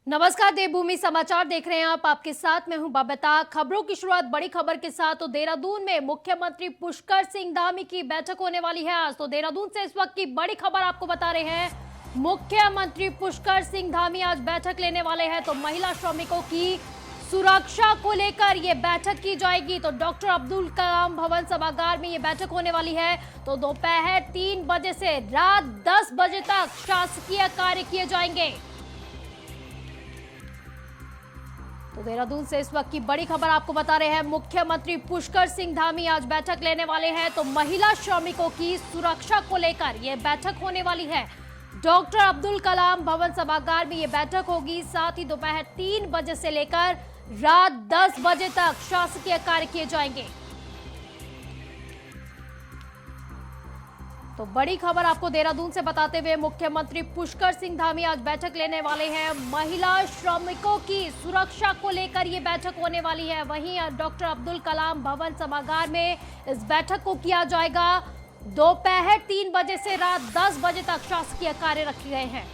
नमस्कार, देवभूमि समाचार देख रहे हैं आप। आपके साथ मैं हूं बबीता। खबरों की शुरुआत बड़ी खबर के साथ। तो देहरादून में मुख्यमंत्री पुष्कर सिंह धामी की बैठक होने वाली है आज। तो देहरादून से इस वक्त की बड़ी खबर आपको बता रहे हैं। मुख्यमंत्री पुष्कर सिंह धामी आज बैठक लेने वाले हैं। तो महिला श्रमिकों की सुरक्षा को लेकर ये बैठक की जाएगी। तो डॉक्टर अब्दुल कलाम भवन सभागार में ये बैठक होने वाली है। तो दोपहर 3 बजे से रात 10 बजे तक शासकीय कार्य किए जाएंगे। तो देहरादून से इस वक्त की बड़ी खबर आपको बता रहे हैं। मुख्यमंत्री पुष्कर सिंह धामी आज बैठक लेने वाले हैं। तो महिला श्रमिकों की सुरक्षा को लेकर यह बैठक होने वाली है। डॉक्टर अब्दुल कलाम भवन सभागार में यह बैठक होगी। साथ ही दोपहर 3 बजे से लेकर रात 10 बजे तक शासकीय कार्य किए जाएंगे। तो बड़ी खबर आपको देहरादून से बताते हुए, मुख्यमंत्री पुष्कर सिंह धामी आज बैठक लेने वाले हैं। महिला श्रमिकों की सुरक्षा को लेकर यह बैठक होने वाली है। वहीं डॉक्टर अब्दुल कलाम भवन सभागार में इस बैठक को किया जाएगा। दोपहर 3 बजे से रात 10 बजे तक शासकीय कार्य रखे गए हैं।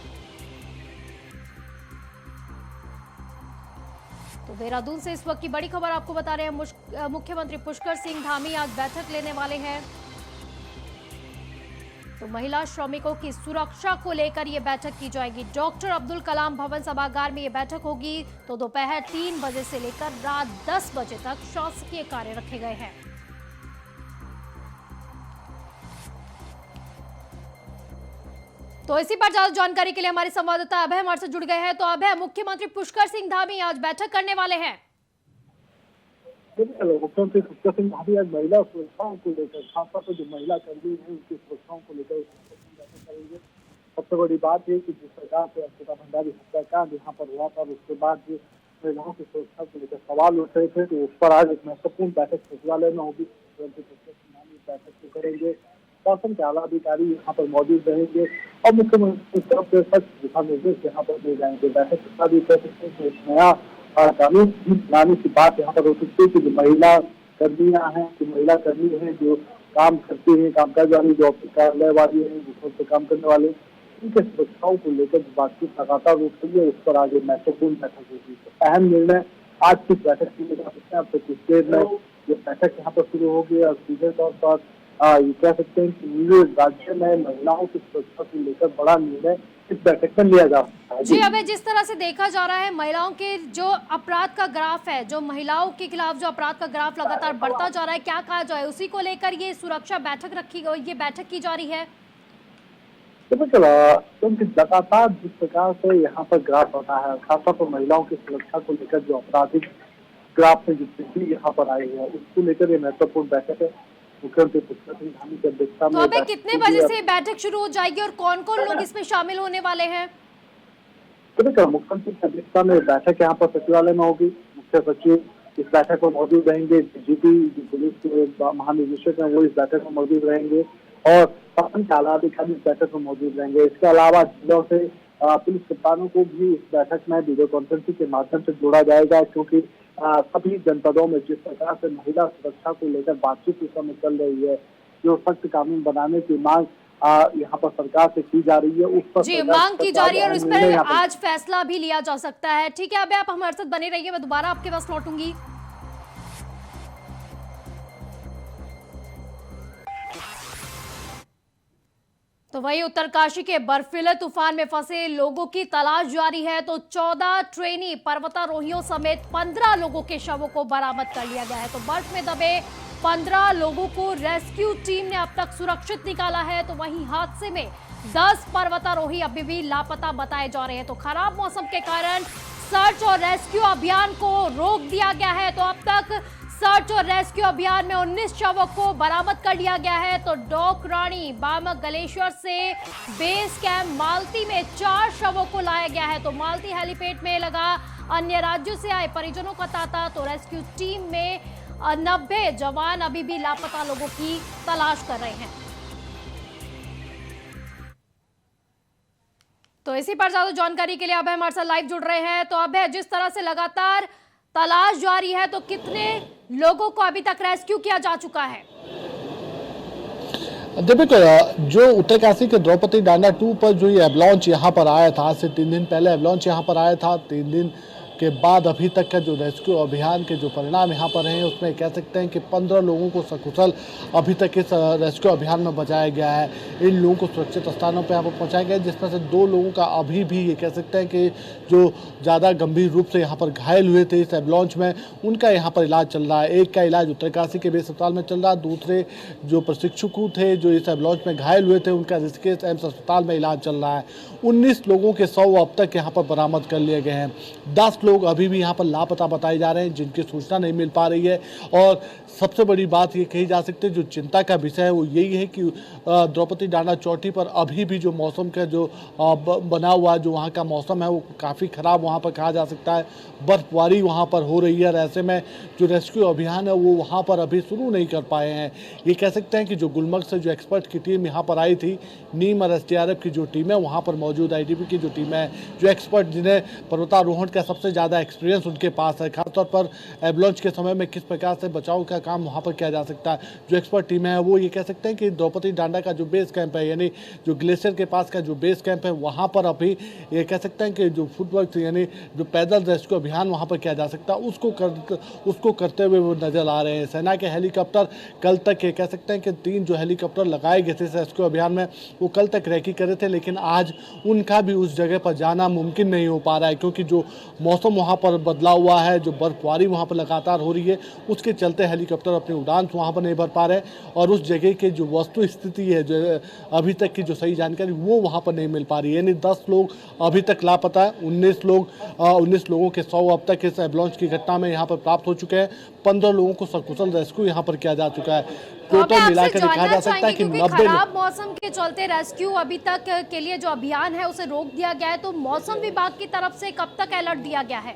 तो देहरादून से इस वक्त की बड़ी खबर आपको बता रहे हैं। मुख्यमंत्री पुष्कर सिंह धामी आज बैठक लेने वाले हैं। तो महिला श्रमिकों की सुरक्षा को लेकर यह बैठक की जाएगी। डॉक्टर अब्दुल कलाम भवन सभागार में यह बैठक होगी। तो दोपहर 3 बजे से लेकर रात 10 बजे तक शासकीय कार्य रखे गए हैं। तो इसी पर ज्यादा जानकारी के लिए हमारे संवाददाता अभय हमारे से जुड़ गए हैं। तो अभय, मुख्यमंत्री पुष्कर सिंह धामी आज बैठक करने वाले हैं। मुख्यमंत्री पुष्कर सिंह धामी आज महिला सुरक्षाओं को लेकर, खासतौर पर जो महिला कर्मी है उनकी सुरक्षाओं को लेकर बैठक करेंगे। सबसे बड़ी बात है कि जिस प्रकार से अर्पिता भंडारी हत्याकांड यहाँ पर हुआ था, उसके बाद जो महिलाओं की सुरक्षा को लेकर सवाल उठ रहे थे, तो उस पर आज एक महत्वपूर्ण बैठक सचिवालय में होगी। मुख्यमंत्री पुष्कर सिंह धामी बैठक को करेंगे। शासन के आला अधिकारी यहाँ पर मौजूद रहेंगे और मुख्यमंत्री की तरफ से सख्त दिशा निर्देश यहाँ पर दिए जाएंगे। बैठक के साथ ही कह सकते हैं कि एक नया कानून लाने की बात यहाँ पर हो सकती है कि जो महिला कर्मियां हैं, जो महिला कर्मी हैं, जो काम करती हैं, कामकाज वाली, जो कार्यालय वाली है, जिसमें से काम करने वाले, उनके सुरक्षाओं को लेकर जो बातचीत लगातार रूप से उस पर आगे महत्वपूर्ण बैठक होगी। तो अहम निर्णय आज की बैठक की जा सकते हैं। अब तो कुछ देर में ये बैठक यहाँ पर शुरू होगी और सीधे तौर पर ये कह सकते हैं कि पूरे राज्य में महिलाओं की सुरक्षा को लेकर बड़ा निर्णय इस बैठक में लिया जा सकता है। जी, अबे जिस तरह से देखा जा रहा है, महिलाओं के जो अपराध का ग्राफ है, जो महिलाओं के खिलाफ जो अपराध का ग्राफ लगातार बढ़ता जा रहा है, क्या कहा जाए, उसी को लेकर ये सुरक्षा बैठक रखी गई, ये बैठक की जा रही है। क्योंकि लगातार जिस प्रकार से यहाँ पर ग्राफ बना है, खासतौर पर महिलाओं की सुरक्षा को लेकर जो आपराधिक ग्राफ में जो वृद्धि यहाँ पर आई है, उसको लेकर ये महत्वपूर्ण बैठक है। मुख्यमंत्री पुष्कर सिंह धामी की अध्यक्षता में। तो अबे कितने बजे से बैठक शुरू हो जाएगी और कौन कौन लोग इसमें शामिल होने वाले हैं? तो देखो, मुख्यमंत्री की अध्यक्षता में बैठक यहाँ पर सचिवालय में होगी। मुख्य सचिव इस बैठक में मौजूद रहेंगे। डीजीपी जो पुलिस के महानिदेशक हैं वो इस बैठक में मौजूद रहेंगे और शासन के आला अधिकारी इस बैठक में मौजूद रहेंगे। इसके अलावा जिलों से पुलिस कप्तानों को भी इस बैठक में वीडियो कॉन्फ्रेंसिंग के माध्यम से जोड़ा जाएगा, क्योंकि सभी जनपदों में जिस प्रकार से महिला सुरक्षा को लेकर बातचीत इस समय चल रही है, जो सख्त कानून बनाने की मांग यहाँ पर सरकार से की जा रही है, उस पर जी मांग की जा रही है और इस पर आज फैसला भी लिया जा सकता है। ठीक है, अबे आप हमारे साथ बने रहिए, मैं दोबारा आपके पास लौटूंगी। तो वही उत्तरकाशी के बर्फीले तूफान में फंसे लोगों की तलाश जारी है। तो 14 ट्रेनी पर्वतारोहियों समेत 15 लोगों के शवों को बरामद कर लिया गया है। तो बर्फ में दबे 15 लोगों को रेस्क्यू टीम ने अब तक सुरक्षित निकाला है। तो वहीं हादसे में 10 पर्वतारोही अभी भी लापता बताए जा रहे हैं। तो खराब मौसम के कारण सर्च और रेस्क्यू अभियान को रोक दिया गया है। तो अब तक सर्च और रेस्क्यू अभियान में 19 शवों को बरामद कर लिया गया है। तो डोकरानी बामक गलेश्वर से बेस कैंप मालती में 4 शवों को लाया गया है। तो मालती हेलीपैड में लगा अन्य राज्यों से आए परिजनों का तांता। तो रेस्क्यू टीम में 90 जवान अभी भी लापता लोगों की तलाश कर रहे हैं। तो इसी पर ज्यादा जानकारी के लिए अभय हमारे साथ लाइव जुड़ रहे हैं। तो अभय, जिस तरह से लगातार तलाश जारी है, तो कितने लोगों को अभी तक रेस्क्यू किया जा चुका है? देखो, जो उत्तरकाशी के द्रौपदी डांडा 2 पर जो ये एवलॉन्च यहाँ पर आया था, आज से 3 दिन पहले एवलॉन्च यहाँ पर आया था। 3 दिन के बाद अभी तक का जो रेस्क्यू अभियान के जो परिणाम यहाँ पर हैं, उसमें कह सकते हैं कि 15 लोगों को सकुशल अभी तक इस रेस्क्यू अभियान में बचाया गया है। इन लोगों को सुरक्षित स्थानों पर यहाँ पर पहुँचाया गया है, जिसमें से 2 लोगों का अभी भी ये कह सकते हैं कि जो ज़्यादा गंभीर रूप से यहाँ पर घायल हुए थे इस एवलॉन्च में, उनका यहाँ पर इलाज चल रहा है। एक का इलाज उत्तरकाशी के बेस अस्पताल में चल रहा है, दूसरे जो प्रशिक्षु थे जो इस एवलॉन्च में घायल हुए थे, उनका ऋषिकेश एम्स अस्पताल में इलाज चल रहा है। 19 लोगों के शव अब तक यहाँ पर बरामद कर लिए गए हैं। 10 लोग अभी भी यहाँ पर लापता बताए जा रहे हैं, जिनकी सूचना नहीं मिल पा रही है। और सबसे बड़ी बात ये कही जा सकती है, जो चिंता का विषय है वो यही है कि द्रौपदी डांडा चोटी पर अभी भी जो मौसम का जो बना हुआ जो वहाँ का मौसम है वो काफ़ी ख़राब वहाँ पर कहा जा सकता है। बर्फबारी वहाँ पर हो रही है और ऐसे में जो रेस्क्यू अभियान है वो वहाँ पर अभी शुरू नहीं कर पाए हैं। ये कह सकते हैं कि जो गुलमर्ग से जो एक्सपर्ट की टीम यहाँ पर आई थी, नीम और SDRF की जो टीम है वहाँ पर मौजूद, IDP की जो टीम है, जो एक्सपर्ट जिन्हें पर्वतारोहण का सबसे ज़्यादा एक्सपीरियंस उनके पास है, खासतौर पर एवलॉन्च के समय में किस प्रकार से बचाव का काम वहाँ पर किया जा सकता है, जो एक्सपर्ट टीम है वो ये कह सकते हैं कि द्रौपदी डांडा का जो बेस कैंप है, यानी जो ग्लेशियर के पास का जो बेस कैंप है, वहाँ पर अभी ये कह सकते हैं कि जो फुटवर्क यानी जो पैदल रेस्क्यू अभियान वहाँ पर किया जा सकता है उसको करते हुए वो नजर आ रहे हैं। सेना के हेलीकॉप्टर कल तक ये कह सकते हैं कि 3 जो हेलीकॉप्टर लगाए गए थे इस रेस्क्यू अभियान में, वो कल तक रेकी कर रहे थे, लेकिन आज उनका भी उस जगह पर जाना मुमकिन नहीं हो पा रहा है, क्योंकि जो मौसम वहाँ पर बदला हुआ है, जो बर्फबारी वहाँ पर लगातार हो रही है, उसके चलते हेलीकॉप्टर अपनी उड़ान वहाँ पर नहीं भर पा रहे और उस जगह के जो वस्तु स्थिति है, जो अभी तक की जो सही जानकारी वो वहाँ पर नहीं मिल पा रही है। यानी 10 लोग अभी तक लापता है, 19 लोगों के शव अब तक इस एवलॉन्च की घटना में यहाँ पर प्राप्त हो चुके हैं। 15 लोगों को सकुशल रेस्क्यू यहाँ पर किया जा चुका है। टोटल मिलाकर कहा जा सकता है कि 90 खराब मौसम के चलते रेस्क्यू अभी तक के लिए जो अभियान है उसे रोक दिया गया है, तो मौसम विभाग की तरफ से कब तक अलर्ट दिया गया है?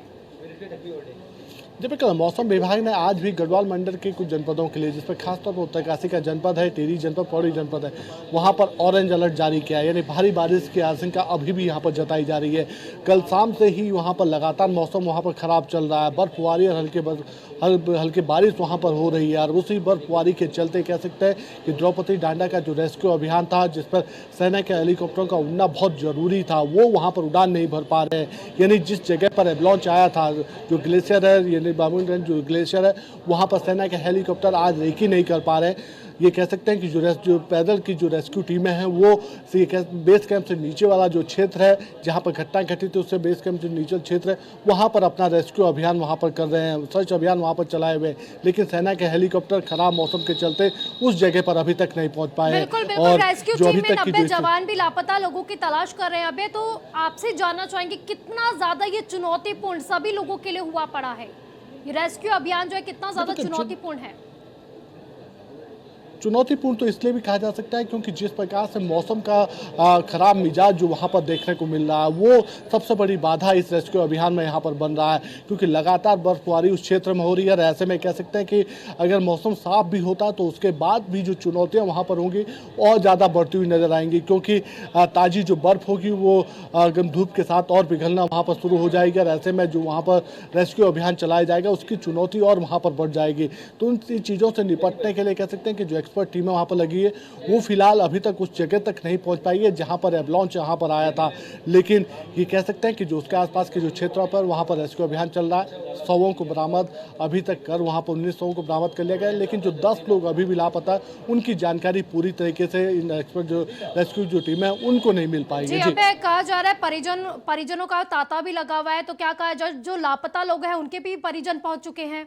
बिल्कुल, मौसम विभाग ने आज भी गढ़वाल मंडल के कुछ जनपदों के लिए, जिसमें खासतौर पर उत्तरकाशी का जनपद है, टिहरी जनपद, पौड़ी जनपद है, वहां पर ऑरेंज अलर्ट जारी किया है। यानी भारी बारिश की आशंका अभी भी यहां पर जताई जा रही है। कल शाम से ही वहां पर लगातार मौसम वहां पर खराब चल रहा है, बर्फबारी और हल्की बारिश वहां पर हो रही है। और उसी बर्फबारी के चलते कह सकते हैं कि द्रौपदी डांडा का जो रेस्क्यू अभियान था, जिस पर सेना के हेलीकॉप्टरों का उड़ना बहुत जरूरी था, वो वहां पर उड़ान नहीं भर पा रहे हैं। यानी जिस जगह पर एवलॉन्च आया था, जो ग्लेशियर है, बाबूगंज जो ग्लेशियर है, वहां पर सेना के हेलीकॉप्टर आज रेकी नहीं कर पा रहे। ये कह सकते हैं कि जो पैदल की जो रेस्क्यू टीमें हैं वो बेस कैंप से नीचे वाला जो क्षेत्र है जहां पर घटना घटी थी, उससे बेस कैंप से नीचे क्षेत्र है, वहां पर अपना रेस्क्यू अभियान वहां पर कर रहे हैं, सर्च अभियान वहां पर चलाए हुए। लेकिन सेना के हेलीकॉप्टर खराब मौसम के चलते उस जगह पर अभी तक नहीं पहुंच पाए। और रेस्क्यू टीम में 90 जवान भी लापता लोगों की तलाश कर रहे हैं। अभी तो आपसे जानना चाहेंगे कितना ज्यादा ये चुनौतीपूर्ण सभी लोगों के लिए हुआ पड़ा है, ये रेस्क्यू अभियान जो है कितना ज्यादा चुनौतीपूर्ण है? चुनौतीपूर्ण तो इसलिए भी कहा जा सकता है क्योंकि जिस प्रकार से मौसम का खराब मिजाज जो वहाँ पर देखने को मिल रहा है, वो सबसे बड़ी बाधा इस रेस्क्यू अभियान में यहाँ पर बन रहा है, क्योंकि लगातार बर्फबारी उस क्षेत्र में हो रही है। ऐसे में कह सकते हैं कि अगर मौसम साफ भी होता तो उसके बाद भी जो चुनौतियाँ वहाँ पर होंगी और ज़्यादा बढ़ती हुई नजर आएंगी, क्योंकि ताज़ी जो बर्फ़ होगी वो धूप के साथ और पिघलना वहाँ पर शुरू हो जाएगी। और ऐसे में जो वहाँ पर रेस्क्यू अभियान चलाया जाएगा उसकी चुनौती और वहाँ पर बढ़ जाएगी। तो उन चीज़ों से निपटने के लिए कह सकते हैं कि जो एक्सपर्ट टीमें वहाँ पर लगी है वो फिलहाल अभी तक उस जगह तक नहीं पहुँच पाई है जहाँ पर एवलॉन्च यहाँ पर आया था। लेकिन ये कह सकते हैं कि जो उसके आसपास के जो क्षेत्रों पर वहाँ पर रेस्क्यू अभियान चल रहा है, शवों को बरामद अभी तक कर वहाँ पर 19 शवों को बरामद कर लिया गया है। लेकिन जो 10 लोग अभी भी लापता है उनकी जानकारी पूरी तरीके से इन एक्सपर्ट जो रेस्क्यू जो टीम है उनको नहीं मिल पाएगी। कहा जा रहा है परिजनों का तांता भी लगा हुआ है, तो क्या कहा जाए जो लापता लोग हैं उनके भी परिजन पहुंच चुके हैं?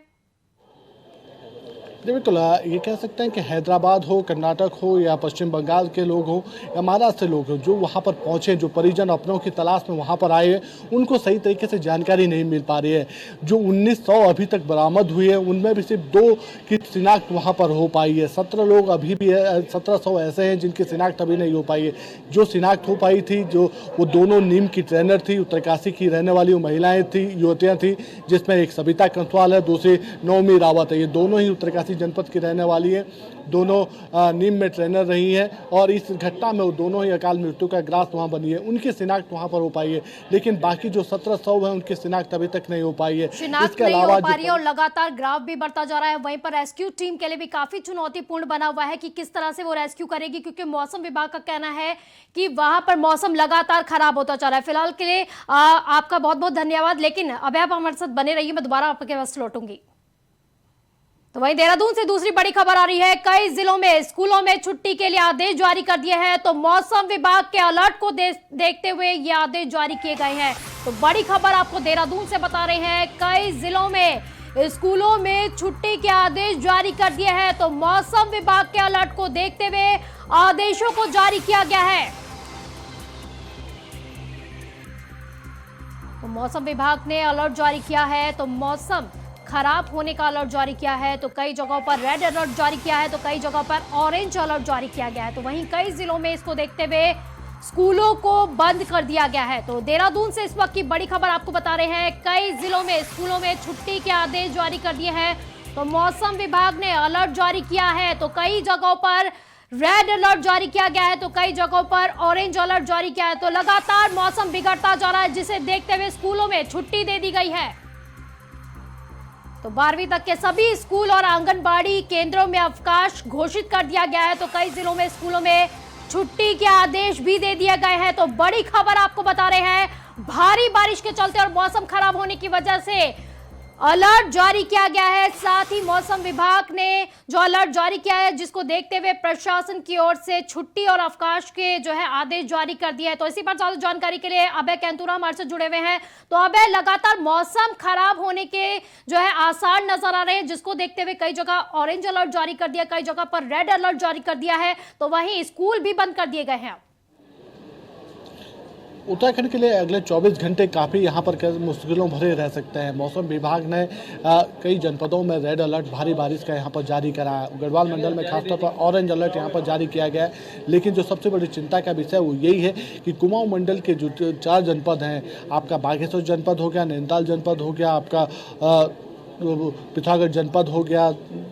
बिल्कुल, ये कह सकते हैं कि हैदराबाद हो, कर्नाटक हो या पश्चिम बंगाल के लोग हों या महाराष्ट्र से लोग हों, जो वहाँ पर पहुँचे, जो परिजन अपनों की तलाश में वहाँ पर आए हैं, उनको सही तरीके से जानकारी नहीं मिल पा रही है। जो 1900 अभी तक बरामद हुए हैं उनमें भी सिर्फ 2 की शिनाख्त वहाँ पर हो पाई है। 17 लोग अभी भी 1700 ऐसे हैं जिनकी शिनाख्त अभी नहीं हो पाई है। जो शिनाख्त हो पाई थी जो वो दोनों नीम की ट्रेनर थी, उत्तरकाशी की रहने वाली वो महिलाएँ थी, युवतियाँ थी, जिसमें एक सविता कंसवाल है, दूसरी नवमी रावत है। ये दोनों ही उत्तरकाशी जनपद की रहने वाली है। दोनों नीम में ट्रेनर रही हैं और इस घटना में वो दोनों ही अकाल मृत्यु का ग्रास वहाँ बनी है। उनकी शिनाख्त वहाँ पर हो पाई है, लेकिन बाकी जो 17 शव है उनकी शिनाख्त अभी तक नहीं हो पाई है। शिनाख्त नहीं हो पा रही है और लगातार ग्राफ भी बढ़ता जा रहा है। वहीं पर रेस्क्यू टीम के लिए भी काफी चुनौतीपूर्ण बना हुआ है कि किस तरह से वो रेस्क्यू करेगी, क्योंकि मौसम विभाग का कहना है कि वहां पर मौसम लगातार खराब होता जा रहा है। फिलहाल के लिए आपका बहुत बहुत धन्यवाद, लेकिन अभी आप हमारे साथ बने रहिए, मैं दोबारा आपके पास लौटूंगी। तो वहीं देहरादून से दूसरी बड़ी खबर आ रही है। कई जिलों में स्कूलों में छुट्टी के लिए आदेश जारी कर दिए हैं। तो मौसम विभाग के अलर्ट को देखते हुए ये आदेश जारी किए गए हैं। तो बड़ी खबर आपको देहरादून से बता रहे हैं, कई जिलों में स्कूलों में छुट्टी के आदेश जारी कर दिए हैं। तो मौसम विभाग के अलर्ट को देखते हुए आदेशों को जारी किया गया है। तो मौसम विभाग ने अलर्ट जारी किया है। तो मौसम खराब होने का अलर्ट जारी किया है। तो कई जगहों पर रेड अलर्ट जारी किया है, तो कई जगहों पर ऑरेंज अलर्ट जारी किया गया है। तो वहीं कई जिलों में इसको देखते हुए स्कूलों को बंद कर दिया गया है। तो देहरादून से इस वक्त की बड़ी खबर आपको बता रहे हैं, कई जिलों में स्कूलों में छुट्टी के आदेश जारी कर दिए हैं। तो मौसम विभाग ने अलर्ट जारी किया है। तो कई जगहों पर रेड अलर्ट जारी किया गया है, तो कई जगहों पर ऑरेंज अलर्ट जारी किया है। तो लगातार मौसम बिगड़ता जा रहा है, जिसे देखते हुए स्कूलों में छुट्टी दे दी गई है। तो 12वीं तक के सभी स्कूल और आंगनबाड़ी केंद्रों में अवकाश घोषित कर दिया गया है। तो कई जिलों में स्कूलों में छुट्टी के आदेश भी दे दिए गए हैं। तो बड़ी खबर आपको बता रहे हैं, भारी बारिश के चलते और मौसम खराब होने की वजह से अलर्ट जारी किया गया है। साथ ही मौसम विभाग ने जो अलर्ट जारी किया है, जिसको देखते हुए प्रशासन की ओर से छुट्टी और अवकाश के जो है आदेश जारी कर दिए हैं। तो इसी पर ज्यादा जानकारी के लिए अभय कैंतुरा हमारे से जुड़े हुए हैं। तो अभय, लगातार मौसम खराब होने के जो है आसार नजर आ रहे हैं, जिसको देखते हुए कई जगह ऑरेंज अलर्ट जारी कर दिया, कई जगह पर रेड अलर्ट जारी कर दिया है। तो वहीं स्कूल भी बंद कर दिए गए हैं। उत्तराखंड के लिए अगले 24 घंटे काफ़ी यहाँ पर मुश्किलों भरे रह सकते हैं। मौसम विभाग ने कई जनपदों में रेड अलर्ट भारी बारिश का यहाँ पर जारी करा है। गढ़वाल मंडल में खासतौर पर ऑरेंज अलर्ट यहाँ पर जारी किया गया है। लेकिन जो सबसे बड़ी चिंता का विषय वो यही है कि कुमाऊं मंडल के जो 4 जनपद हैं, आपका बागेश्वर जनपद हो गया, नैनीताल जनपद हो गया, आपका पिथौरागढ़ जनपद हो गया,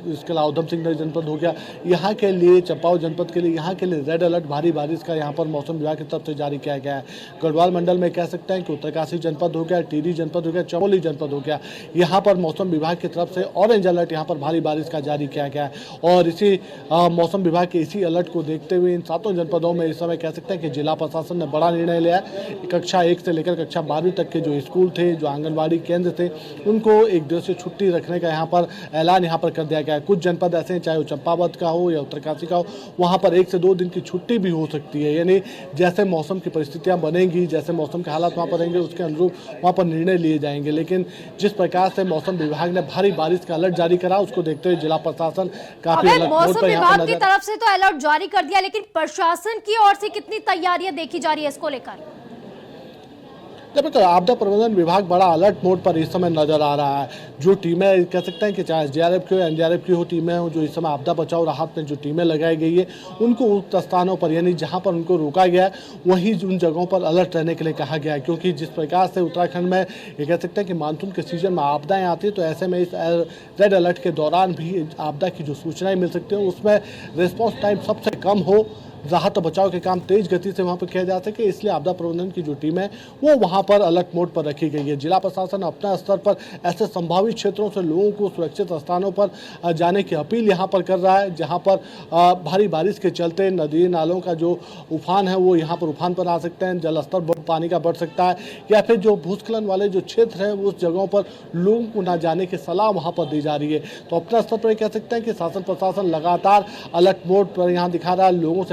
इसके अलावा उधम सिंह नगर जनपद हो गया, यहाँ के लिए चंपावत जनपद के लिए यहाँ के लिए रेड अलर्ट भारी बारिश का यहाँ पर मौसम विभाग की तरफ से जारी किया गया है। गढ़वाल मंडल में कह सकते हैं कि उत्तरकाशी जनपद हो गया, टिहरी जनपद हो गया, चमोली जनपद हो गया, यहाँ पर मौसम विभाग की तरफ से ऑरेंज अलर्ट यहाँ पर भारी बारिश का जारी किया गया है। और इसी मौसम विभाग के इसी अलर्ट को देखते हुए इन 7 जनपदों में इस समय कह सकते हैं कि जिला प्रशासन ने बड़ा निर्णय लिया है। कक्षा 1 से लेकर कक्षा 12वीं तक के जो स्कूल थे, जो आंगनबाड़ी केंद्र थे, उनको एक दिवसीय छुट्टी रखने का यहाँ पर ऐलान यहाँ पर कर दिया गया है। कुछ जनपद ऐसे हैं, चाहे वो चंपावत का हो या उत्तरकाशी का हो, वहाँ पर 1 से 2 दिन की छुट्टी भी हो सकती है। यानी जैसे मौसम की परिस्थितियाँ बनेंगी, जैसे मौसम के हालात वहाँ पर रहेंगे, उसके अनुरूप वहाँ पर निर्णय लिए जाएंगे। लेकिन जिस प्रकार से मौसम विभाग ने भारी बारिश का अलर्ट जारी करा, उसको देखते हुए जिला प्रशासन काफी अलर्ट मोड पर यहाँ पर विभाग की तरफ से तो अलर्ट जारी कर दिया, लेकिन प्रशासन की ओर से कितनी तैयारियां देखी जा रही है इसको लेकर? तो आपदा प्रबंधन विभाग बड़ा अलर्ट मोड पर इस समय नजर आ रहा है। जो टीमें कह सकते हैं कि चाहे एसडीआरएफ की हो, एनडीआरएफ की हो टीमें हो, जो इस समय आपदा बचाओ राहत में जो टीमें लगाई गई है, उनको उस स्थानों पर यानी जहां पर उनको रोका गया है, वहीं उन जगहों पर अलर्ट रहने के लिए कहा गया है। क्योंकि जिस प्रकार से उत्तराखंड में ये कह सकते हैं कि मानसून के सीजन में आपदाएं आती है, तो ऐसे में इस रेड अलर्ट के दौरान भी आपदा की जो सूचनाएं मिल सकती हैं, उसमें रिस्पॉन्स टाइम सबसे कम हो, राहत और बचाव के काम तेज गति से वहां पर किया जा सके, इसलिए आपदा प्रबंधन की जो टीम है वो वहां पर अलर्ट मोड पर रखी गई है। जिला प्रशासन अपना स्तर पर ऐसे संभावित क्षेत्रों से लोगों को सुरक्षित स्थानों पर जाने की अपील यहां पर कर रहा है, जहां पर भारी बारिश के चलते नदी नालों का जो उफान है वो यहाँ पर उफान पर आ सकते हैं, जल स्तर पानी का बढ़ सकता है, या फिर जो भूस्खलन वाले जो क्षेत्र है उस जगहों पर लोगों को ना जाने की सलाह वहाँ पर दी जा रही है। तो अपना स्तर पर कह सकते हैं कि शासन प्रशासन लगातार अलर्ट मोड पर यहाँ दिखा रहा है, लोगों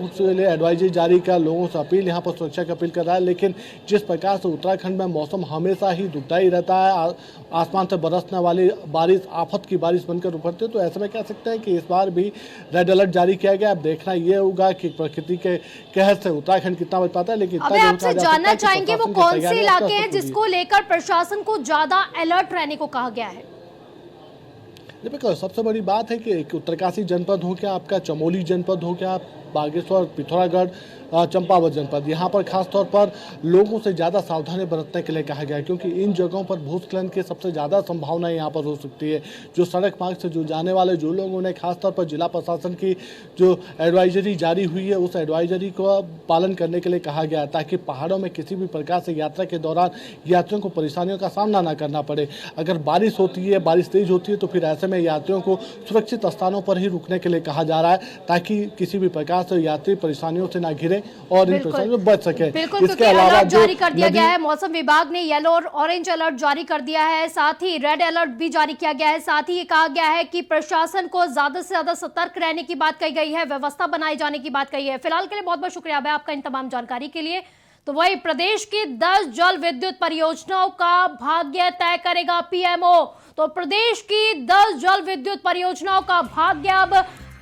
के लिए एडवाइजरी जारी कर, लोगों से अपील यहाँ पर सुरक्षा की अपील कर रहा है। लेकिन जिस प्रकार से उत्तराखंड में मौसम हमेशा ही दुखदाई रहता है, आसमान से बरसने वाली बारिश आफत की बारिश बनकर उभरती है, तो ऐसे में कह सकते हैं कि इस बार भी रेड अलर्ट जारी किया गया। अब देखना ये होगा कि प्रकृति के कहर से उत्तराखंड कितना बच पाता है। लेकिन आपसे जानना चाहेंगे वो कौन से इलाके हैं जिसको लेकर प्रशासन को ज्यादा अलर्ट रहने को कहा गया है? देखो, सबसे बड़ी बात है कि उत्तरकाशी जनपद हो गया, आपका चमोली जनपद हो गया, बागेश्वर, पिथौरागढ़, चंपावत जनपद, यहाँ पर खासतौर पर लोगों से ज़्यादा सावधानी बरतने के लिए कहा गया है, क्योंकि इन जगहों पर भूस्खलन की सबसे ज़्यादा संभावना यहाँ पर हो सकती है। जो सड़क मार्ग से जो जाने वाले जो लोग, उन्हें खासतौर पर जिला प्रशासन की जो एडवाइजरी जारी हुई है, उस एडवाइजरी को पालन करने के लिए कहा गया है, ताकि पहाड़ों में किसी भी प्रकार से यात्रा के दौरान यात्रियों को परेशानियों का सामना न करना पड़े। अगर बारिश होती है, बारिश तेज होती है, तो फिर ऐसे में यात्रियों को सुरक्षित स्थानों पर ही रुकने के लिए कहा जा रहा है, ताकि किसी भी प्रकार से यात्री परेशानियों से ना घिरे और इन परेशानियों से बच सके। बिल्कुल, इसके अलावा जारी कर दिया गया है, मौसम विभाग ने येलो और ऑरेंज अलर्ट जारी कर दिया है, साथ ही रेड अलर्ट भी जारी किया गया है। साथ ही ये कहा गया है कि प्रशासन को ज्यादा से ज्यादा सतर्क रहने की बात कही गई है, व्यवस्था बनाए जाने की बात कही है। फिलहाल के लिए बहुत बहुत शुक्रिया आपका इन तमाम जानकारी के लिए। तो वही प्रदेश की 10 जल विद्युत परियोजनाओं का भाग्य तय करेगा पीएमओ। तो प्रदेश की 10 जल विद्युत परियोजनाओं का भाग्य अब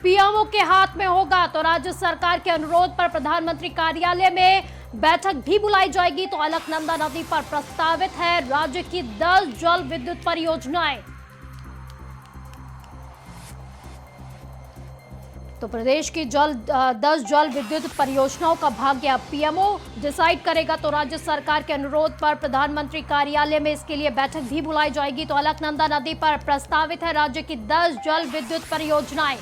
पीएमओ के हाथ में होगा। तो राज्य सरकार के अनुरोध पर प्रधानमंत्री कार्यालय में बैठक भी बुलाई जाएगी। तो अलकनंदा नदी पर प्रस्तावित है राज्य की 10 जल विद्युत परियोजनाएं। तो प्रदेश की 10 जल विद्युत परियोजनाओं का भाग्य पीएमओ डिसाइड करेगा। तो राज्य सरकार के अनुरोध पर प्रधानमंत्री कार्यालय में इसके लिए बैठक भी बुलाई जाएगी। तो अलकनंदा नदी पर प्रस्तावित है राज्य की 10 जल विद्युत परियोजनाएं।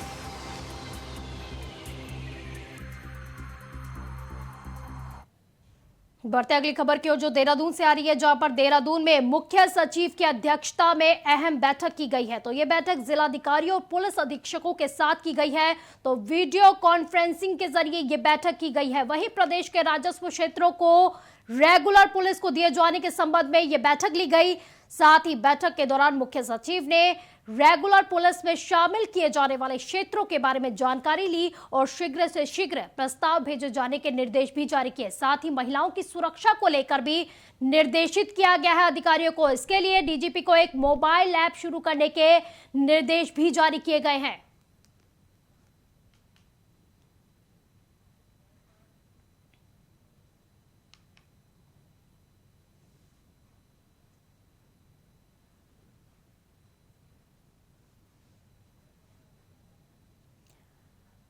बढ़ते अगली खबर की ओर, जो देहरादून से आ रही है, जहां पर देहरादून में मुख्य सचिव की अध्यक्षता में अहम बैठक की गई है। तो ये बैठक जिलाधिकारियों और पुलिस अधीक्षकों के साथ की गई है। तो वीडियो कॉन्फ्रेंसिंग के जरिए ये बैठक की गई है। वहीं प्रदेश के राजस्व क्षेत्रों को रेगुलर पुलिस को दिए जाने के संबंध में ये बैठक ली गई। साथ ही बैठक के दौरान मुख्य सचिव ने रेगुलर पुलिस में शामिल किए जाने वाले क्षेत्रों के बारे में जानकारी ली और शीघ्र से शीघ्र प्रस्ताव भेजे जाने के निर्देश भी जारी किए। साथ ही महिलाओं की सुरक्षा को लेकर भी निर्देशित किया गया है अधिकारियों को। इसके लिए डीजीपी को एक मोबाइल ऐप शुरू करने के निर्देश भी जारी किए गए हैं।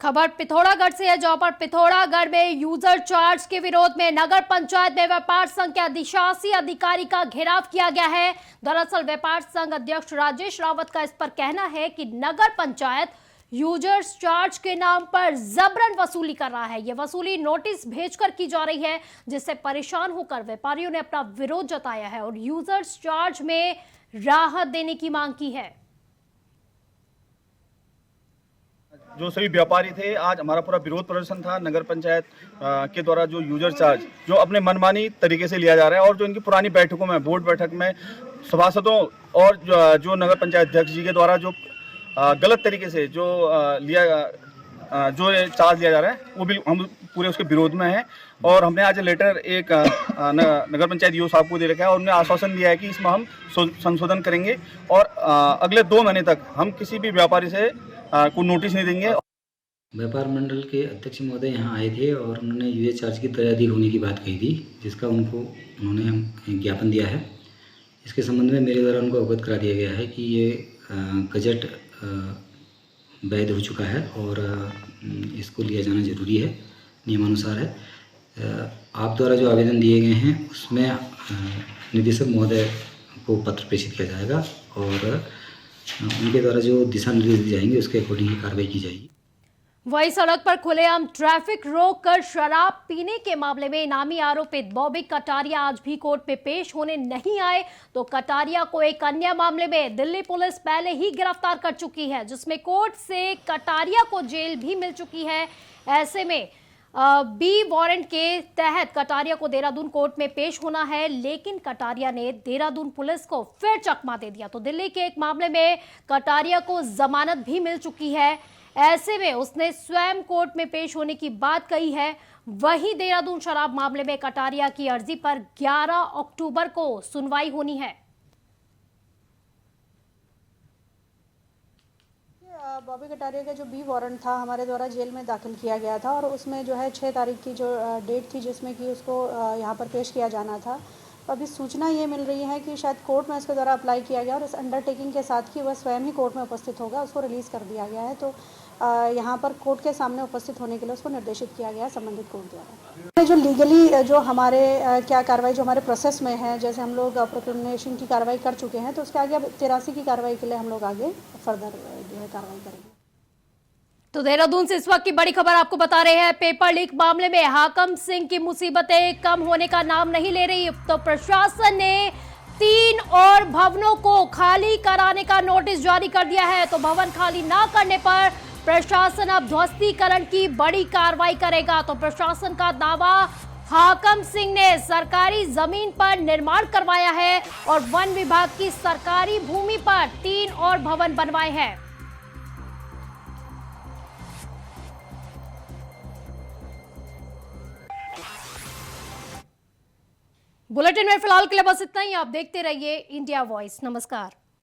खबर पिथौरागढ़ से है, जहां पर पिथौरागढ़ में यूजर चार्ज के विरोध में नगर पंचायत में व्यापार संघ के अधिशासी अधिकारी का घेराव किया गया है। दरअसल व्यापार संघ अध्यक्ष राजेश रावत का इस पर कहना है कि नगर पंचायत यूजर्स चार्ज के नाम पर जबरन वसूली कर रहा है। यह वसूली नोटिस भेजकर की जा रही है, जिससे परेशान होकर व्यापारियों ने अपना विरोध जताया है और यूजर्स चार्ज में राहत देने की मांग की है। जो सभी व्यापारी थे, आज हमारा पूरा विरोध प्रदर्शन था। नगर पंचायत के द्वारा जो यूजर चार्ज जो अपने मनमानी तरीके से लिया जा रहा है और जो इनकी पुरानी बैठकों में, बोर्ड बैठक में सभासदों और जो नगर पंचायत अध्यक्ष जी के द्वारा जो गलत तरीके से जो चार्ज लिया जा रहा है, वो भी हम पूरे उसके विरोध में हैं। और हमने आज लेटर एक नगर पंचायत ईओ साहब को दे रखा है और उन्होंने आश्वासन दिया है कि इसमें हम संशोधन करेंगे और अगले 2 महीने तक हम किसी भी व्यापारी से को नोटिस नहीं देंगे। व्यापार मंडल के अध्यक्ष महोदय यहाँ आए थे और उन्होंने यूएस चार्ज की तरह अधिक होने की बात कही थी, जिसका उन्होंने हम ज्ञापन दिया है। इसके संबंध में मेरे द्वारा उनको अवगत करा दिया गया है कि ये गजट वैध हो चुका है और इसको लिया जाना जरूरी है, नियमानुसार है। आप द्वारा जो आवेदन दिए गए हैं उसमें निदेशक महोदय को पत्र प्रेषित किया जाएगा और उनके द्वारा जो दिशा निर्देश दिए जाएंगे उसके अकॉर्डिंग ही कार्रवाई की जाएगी। वही सड़क पर खुलेआम ट्रैफिक रोक कर शराब पीने के मामले में इनामी आरोपित बॉबी कटारिया आज भी कोर्ट में पेश होने नहीं आए। तो कटारिया को एक अन्य मामले में दिल्ली पुलिस पहले ही गिरफ्तार कर चुकी है, जिसमें कोर्ट से कटारिया को जेल भी मिल चुकी है। ऐसे में बी वारंट के तहत कटारिया को देहरादून कोर्ट में पेश होना है, लेकिन कटारिया ने देहरादून पुलिस को फिर चकमा दे दिया। तो दिल्ली के एक मामले में कटारिया को जमानत भी मिल चुकी है। ऐसे में उसने स्वयं कोर्ट में पेश होने की बात कही है। वहीं देहरादून शराब मामले में कटारिया की अर्जी पर 11 अक्टूबर को सुनवाई होनी है। बॉबी कटारिया का जो बी वारंट था हमारे द्वारा जेल में दाखिल किया गया था और उसमें जो है 6 तारीख की जो डेट थी जिसमें कि उसको यहाँ पर पेश किया जाना था। तो अभी सूचना ये मिल रही है कि शायद कोर्ट में उसके द्वारा अप्लाई किया गया और इस अंडरटेकिंग के साथ कि वह स्वयं ही कोर्ट में उपस्थित होगा, उसको रिलीज़ कर दिया गया है। तो यहाँ पर कोर्ट के सामने उपस्थित होने के लिए उसको निर्देशित किया गया है संबंधित कोर्ट द्वारा। जो लीगली जो हमारे क्या कार्रवाई जो हमारे प्रोसेस में है, जैसे हम लोग प्रोक्लेमेशन की कार्रवाई कर चुके हैं, तो उसके आगे अब 83 की कार्रवाई के लिए हम लोग आगे फर्दर जो है कार्रवाई करेंगे। तो देहरादून से इस वक्त की बड़ी खबर आपको बता रहे हैं। पेपर लीक मामले में हाकम सिंह की मुसीबतें कम होने का नाम नहीं ले रही। तो प्रशासन ने 3 और भवनों को खाली कराने का नोटिस जारी कर दिया है। तो भवन खाली ना करने पर प्रशासन अब ध्वस्तीकरण की बड़ी कार्रवाई करेगा। तो प्रशासन का दावा, हाकम सिंह ने सरकारी जमीन पर निर्माण करवाया है और वन विभाग की सरकारी भूमि पर 3 और भवन बनवाए हैं। बुलेटिन में फिलहाल के लिए बस इतना ही। आप देखते रहिए इंडिया वॉइस। नमस्कार।